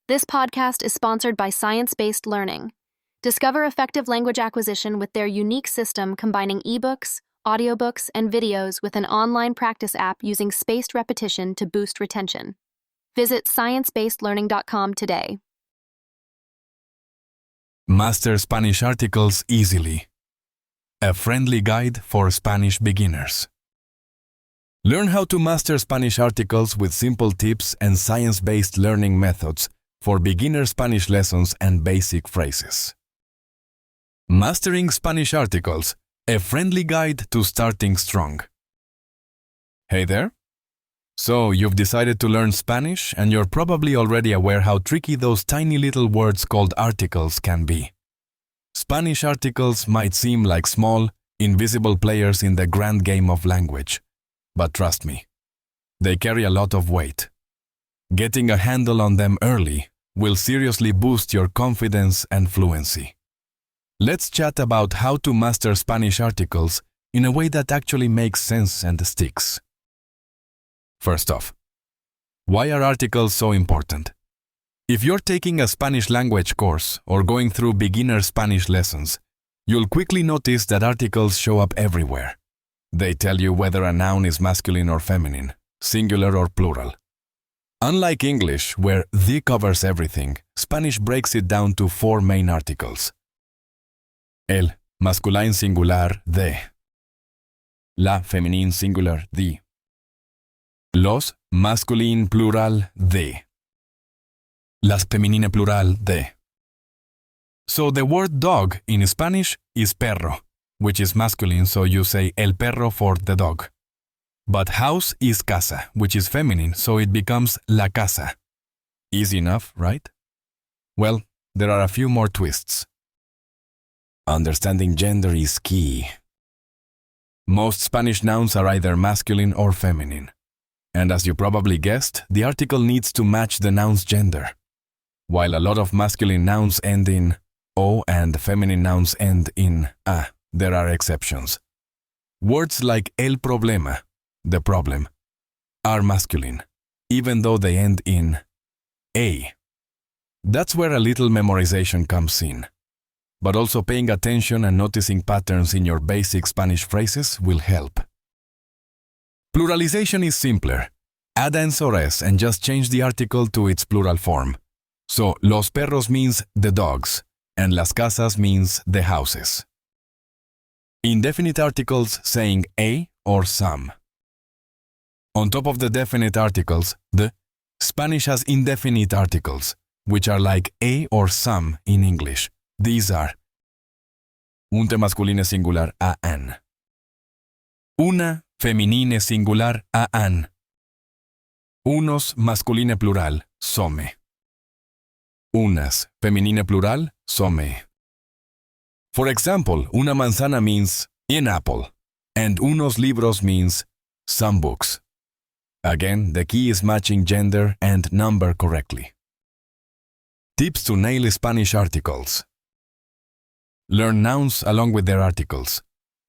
This podcast is sponsored by Science Based Learning. Discover effective language acquisition with their unique system combining ebooks, audiobooks, and videos with an online practice app using spaced repetition to boost retention. Visit sciencebasedlearning.com today. Master Spanish articles easily. A friendly guide for Spanish beginners. Learn how to master Spanish articles with simple tips and science-based learning methods for beginner Spanish lessons and basic phrases. Mastering Spanish articles, a friendly guide to starting strong. Hey there! So, you've decided to learn Spanish and you're probably already aware how tricky those tiny little words called articles can be. Spanish articles might seem like small, invisible players in the grand game of language, but trust me, they carry a lot of weight. Getting a handle on them early will seriously boost your confidence and fluency. Let's chat about how to master Spanish articles in a way that actually makes sense and sticks. First off, why are articles so important? If you're taking a Spanish language course or going through beginner Spanish lessons, you'll quickly notice that articles show up everywhere. They tell you whether a noun is masculine or feminine, singular or plural. Unlike English, where the covers everything, Spanish breaks it down to 4 main articles. El, masculin singular, de. La, feminine singular, di. Los, masculin plural, de. Las, feminine plural, de. So the word dog in Spanish is perro, which is masculine, so you say el perro for the dog. But house is casa, which is feminine, so it becomes la casa. Easy enough, right? Well, there are a few more twists. Understanding gender is key. Most Spanish nouns are either masculine or feminine. And as you probably guessed, the article needs to match the noun's gender. While a lot of masculine nouns end in o and feminine nouns end in a, there are exceptions. Words like el problema, the problem, are masculine, even though they end in a. That's where a little memorization comes in. But also paying attention and noticing patterns in your basic Spanish phrases will help. Pluralization is simpler. Add ens or es and just change the article to its plural form. So, los perros means the dogs, and las casas means the houses. Indefinite articles saying a or some. On top of the definite articles, the Spanish has indefinite articles, which are like a or some in English. These are un masculine singular a an, una feminine singular a an, unos masculine plural some, unas feminine plural some. For example, una manzana means an apple, and unos libros means some books. Again, the key is matching gender and number correctly. Tips to nail Spanish articles. Learn nouns along with their articles.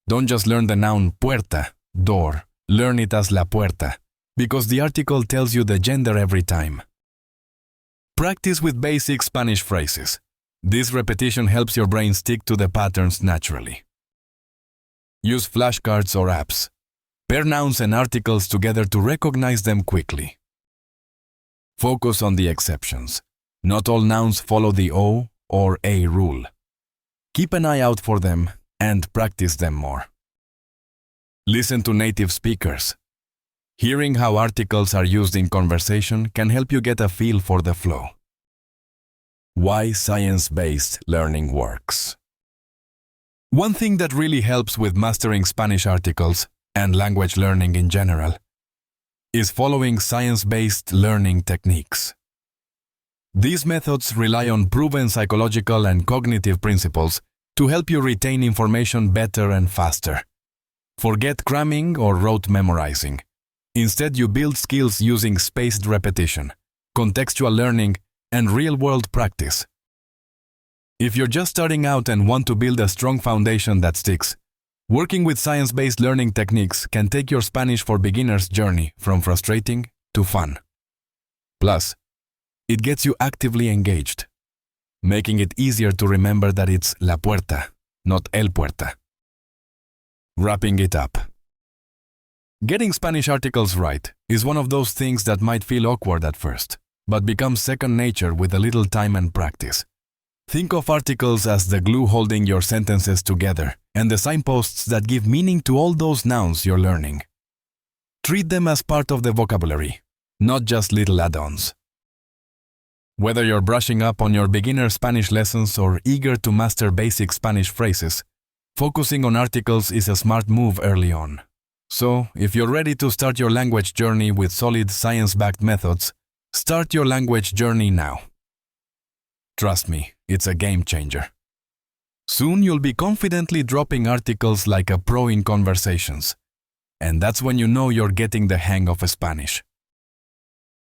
Don't just learn the noun puerta, door. Learn it as la puerta, because the article tells you the gender every time. Practice with basic Spanish phrases. This repetition helps your brain stick to the patterns naturally. Use flashcards or apps. Pair nouns and articles together to recognize them quickly. Focus on the exceptions. Not all nouns follow the O or A rule. Keep an eye out for them and practice them more. Listen to native speakers. Hearing how articles are used in conversation can help you get a feel for the flow. Why science-based learning works. One thing that really helps with mastering Spanish articles and language learning in general is following science-based learning techniques. These methods rely on proven psychological and cognitive principles to help you retain information better and faster. Forget cramming or rote memorizing. Instead, you build skills using spaced repetition, contextual learning, and real-world practice. If you're just starting out and want to build a strong foundation that sticks, working with science-based learning techniques can take your Spanish for beginners journey from frustrating to fun. Plus, It gets you actively engaged, making it easier to remember that it's la puerta, not el puerta. Wrapping it up. Getting Spanish articles right is one of those things that might feel awkward at first, but becomes second nature with a little time and practice. Think of articles as the glue holding your sentences together and the signposts that give meaning to all those nouns you're learning. Treat them as part of the vocabulary, not just little add-ons. Whether you're brushing up on your beginner Spanish lessons or eager to master basic Spanish phrases, focusing on articles is a smart move early on. So, if you're ready to start your language journey with solid science-backed methods, start your language journey now. Trust me, it's a game changer. Soon you'll be confidently dropping articles like a pro in conversations. And that's when you know you're getting the hang of Spanish.